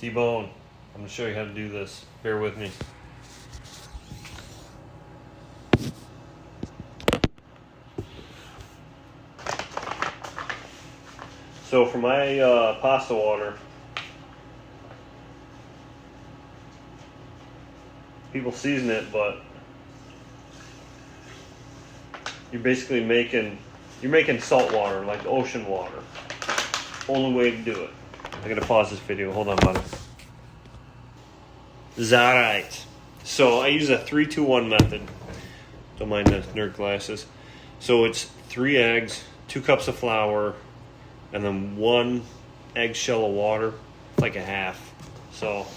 T-bone. I'm going to show you how to do this. Bear with me. So for my pasta water, people season it, but you're basically making salt water, like ocean water. Only way to do it. I gotta pause this video. Hold on, buddy. Alright. So I use a 3-2-1 method. Don't mind the nerd glasses. So it's 3 eggs, 2 cups of flour, and then 1 eggshell of water, like a half. So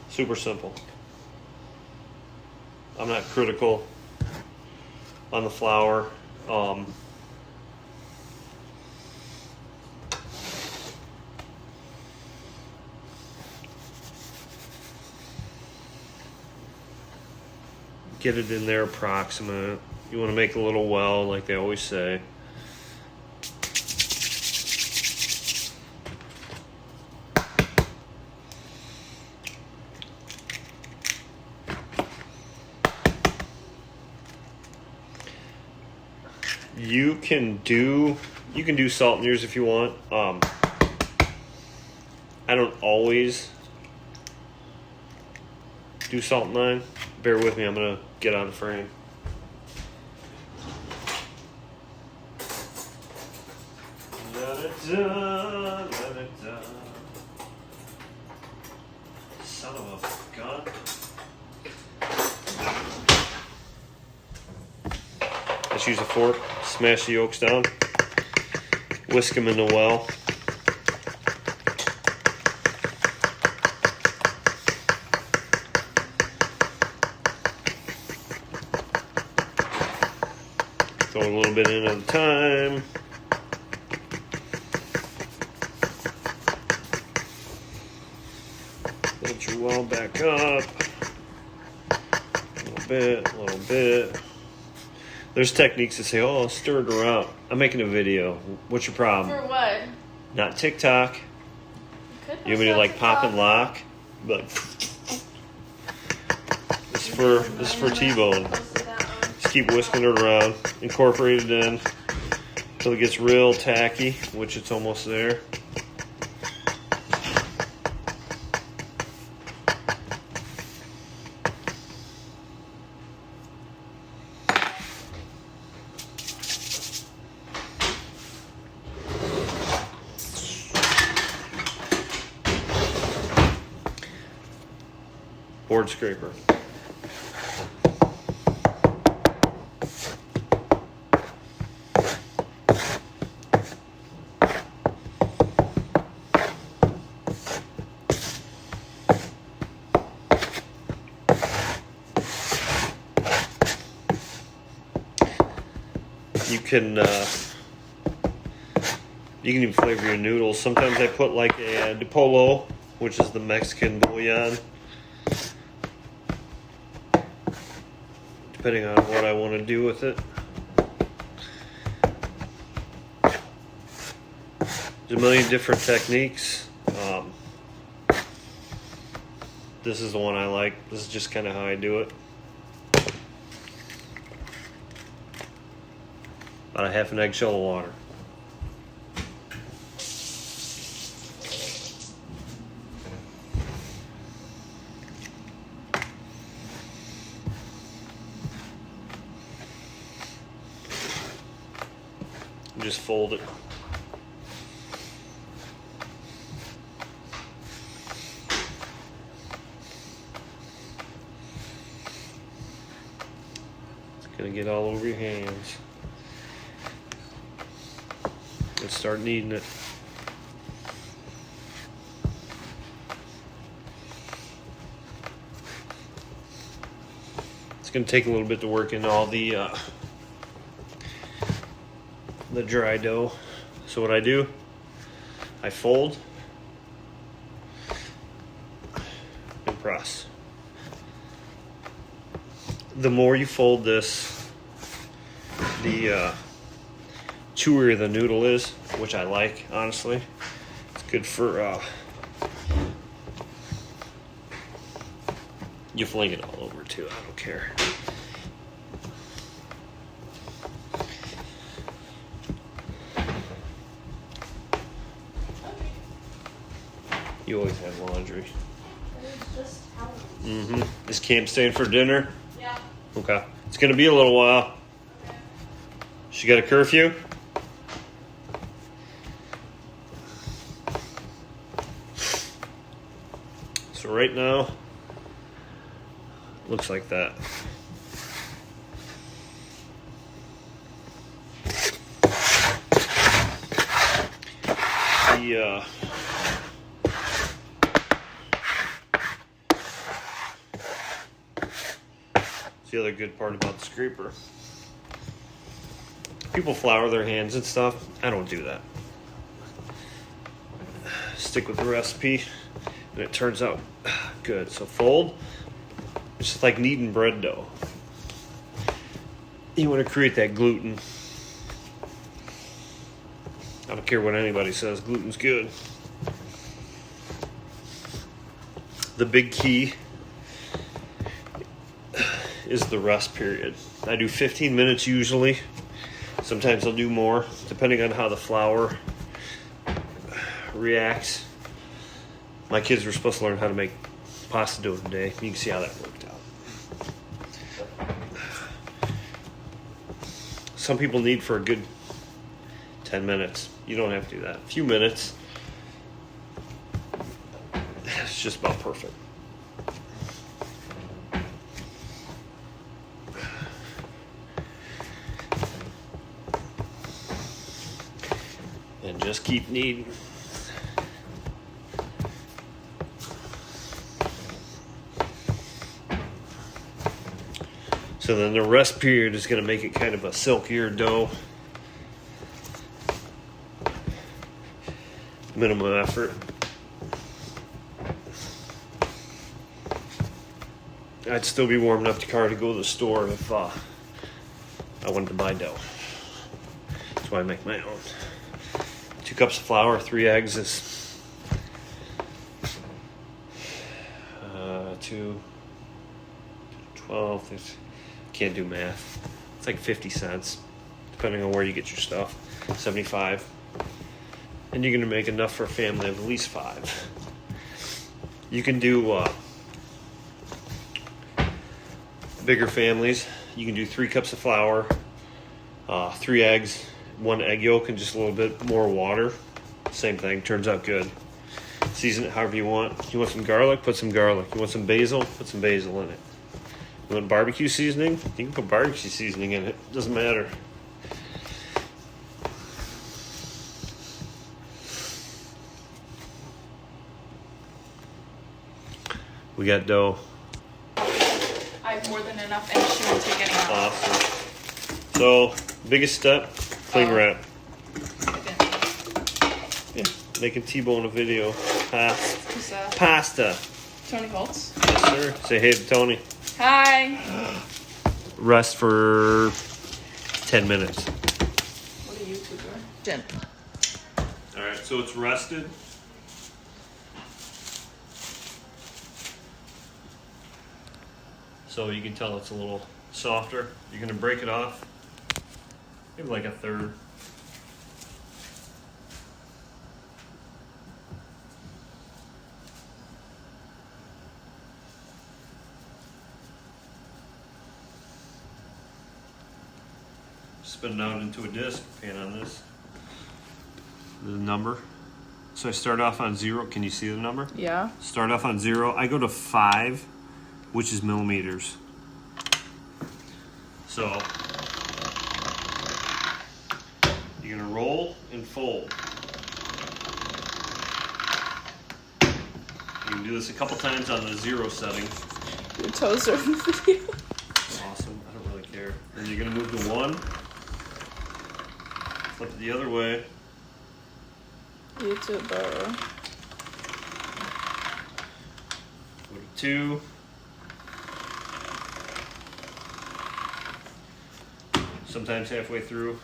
super simple. I'm not critical on the flour. Get it in there approximate. You want to make a little well, like they always say. You can do salt in yours if you want. I don't always do salt in mine. Bear with me, I'm gonna get out of frame. Son of a gun. Let's use a fork, smash the yolks down, whisk them in the well. Throw a little bit in at a time. Build your well back up. A little bit. There's techniques that say, oh, stir it around. I'm making a video. What's your problem? For what? Not TikTok. You want me to like pop and lock? But this is for T-bone. Just keep whisking it around. Incorporate it in until it gets real tacky, which it's almost there. Board scraper. You can even flavor your noodles. Sometimes I put like a Dipolo, which is the Mexican bouillon. Depending on what I want to do with it. There's a million different techniques. This is the one I like. This is just kind of how I do it. About a half an eggshell of water. Just fold it. It's gonna get all over your hands. Let's start kneading it. It's gonna take a little bit to work in all the dry dough. So what I do, I fold and press. The more you fold this, the chewier the noodle is, which I like, honestly. It's good for You fling it all over too. I don't care. You always have laundry. It's just towels. Mm-hmm. Is Cam staying for dinner? Yeah. Okay. It's gonna be a little while. Okay. She got a curfew? So right now, looks like that. It's the other good part about the scraper. People flour their hands and stuff. I don't do that. Stick with the recipe, and it turns out good. So fold. It's just like kneading bread dough. You want to create that gluten. I don't care what anybody says, gluten's good. The big key is the rest period. I do 15 minutes usually. Sometimes I'll do more, depending on how the flour reacts. My kids were supposed to learn how to make pasta dough today. You can see how that worked out. Some people need for a good 10 minutes. You don't have to do that. A few minutes. It's just about perfect. And just keep kneading. So then the rest period is going to make it kind of a silkier dough. Minimum effort. I'd still be warming up the car to go to the store if I wanted to buy dough. That's why I make my own. 2 cups of flour, 3 eggs is 2, 12, can't do math. It's like 50 cents, depending on where you get your stuff. 75. And you're going to make enough for a family of at least 5. You can do bigger families. You can do 3 cups of flour, 3 eggs, 1 egg yolk, and just a little bit more water. Same thing, turns out good. Season it however you want. You want some garlic? Put some garlic. You want some basil? Put some basil in it. You want barbecue seasoning? You can put barbecue seasoning in it. Doesn't matter. We got dough. I have more than enough, and she won't take any out. Awesome. So, biggest step, cling wrap. Yeah, making T-Bone a video. Who's that? Pasta. Tony Holtz. Yes, sir. Say hey to Tony. Hi. Rest for 10 minutes. What a YouTuber. Jen. All right, so it's rested. So you can tell it's a little softer. You're gonna break it off, maybe like a third. Spin it out into a disc, pan on this. The number. So I start off on 0. Can you see the number? Yeah. Start off on 0. I go to 5, which is millimeters. So you're gonna roll and fold. You can do this a couple times on the 0 setting. Your toes are in the video. Awesome. I don't really care. And you're gonna move to 1. Flip it the other way. YouTuber. Go to 2. Sometimes halfway through.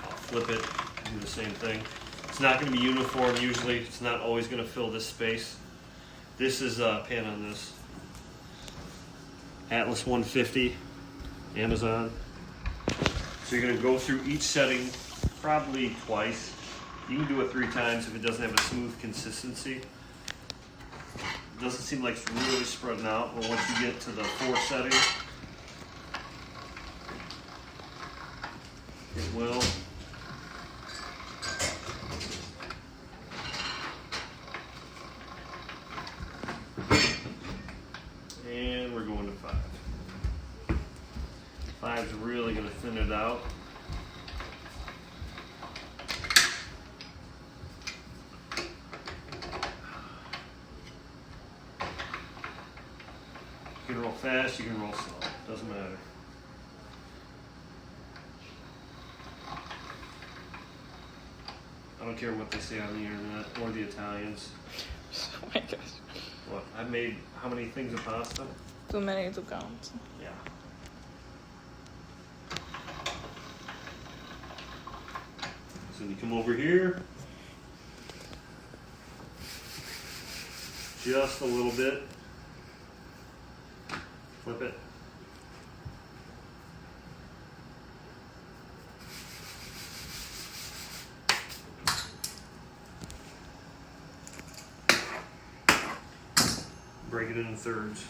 I'll flip it, do the same thing. It's not going to be uniform usually. It's not always going to fill this space. This is a pan on this. Atlas 150, Amazon. So you're going to go through each setting probably twice. You can do it 3 times if it doesn't have a smooth consistency. It doesn't seem like it's really spreading out, but once you get to the 4th setting, it will. And we're going to 5. 5's really going to thin it out. You can roll fast, you can roll slow, doesn't matter. I don't care what they say on the internet or the Italians. Oh my gosh. What? I made how many things of pasta? Too many to count. Yeah. So you come over here. Just a little bit. Flip it. Break it in thirds.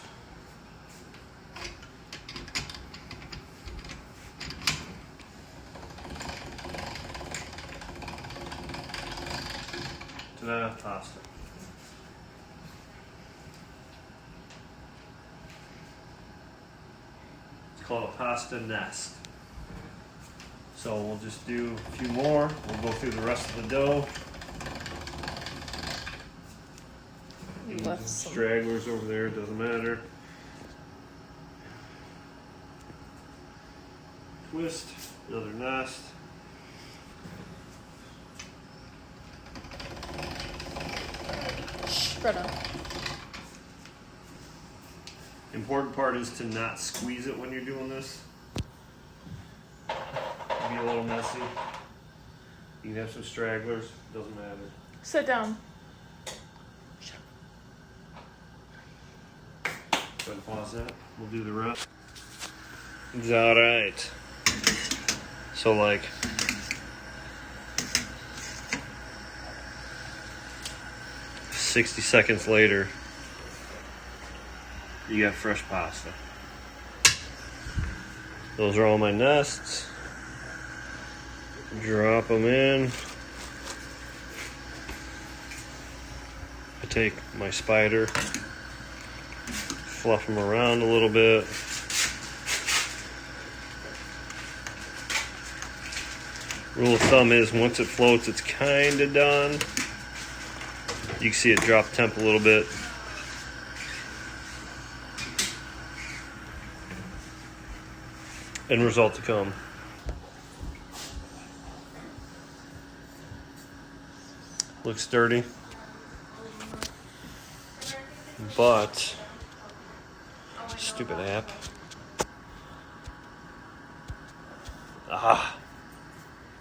Ta-da, pasta. It's called a pasta nest. So we'll just do a few more. We'll go through the rest of the dough. Left some. Stragglers over there, doesn't matter. Twist, another nest. Spread out. Important part is to not squeeze it when you're doing this. It'll be a little messy. You can have some stragglers, doesn't matter. Sit down. Go ahead and pause that. We'll do the rest. It's alright. So like 60 seconds later, you got fresh pasta. Those are all my nests. Drop them in. I take my spider, fluff them around a little bit. Rule of thumb is once it floats, it's kind of done. You can see it drop temp a little bit. End result to come. Looks dirty, but stupid app.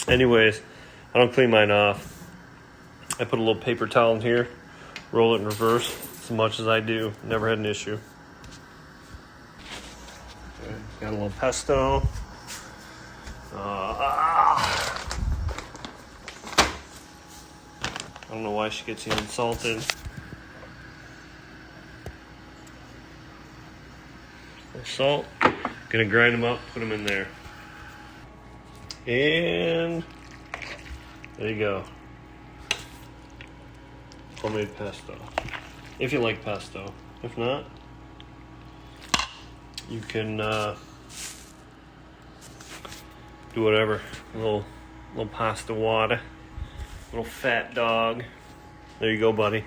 Anyways, I don't clean mine off. I put a little paper towel in here, roll it in reverse as much as I do. Never had an issue. Okay, got a little pesto. I don't know why she gets you insulted. Salt. Gonna grind them up, put them in there. And there you go. Homemade pesto. If you like pesto. If not, you can do whatever. A little pasta water. Little fat dog. There you go, buddy.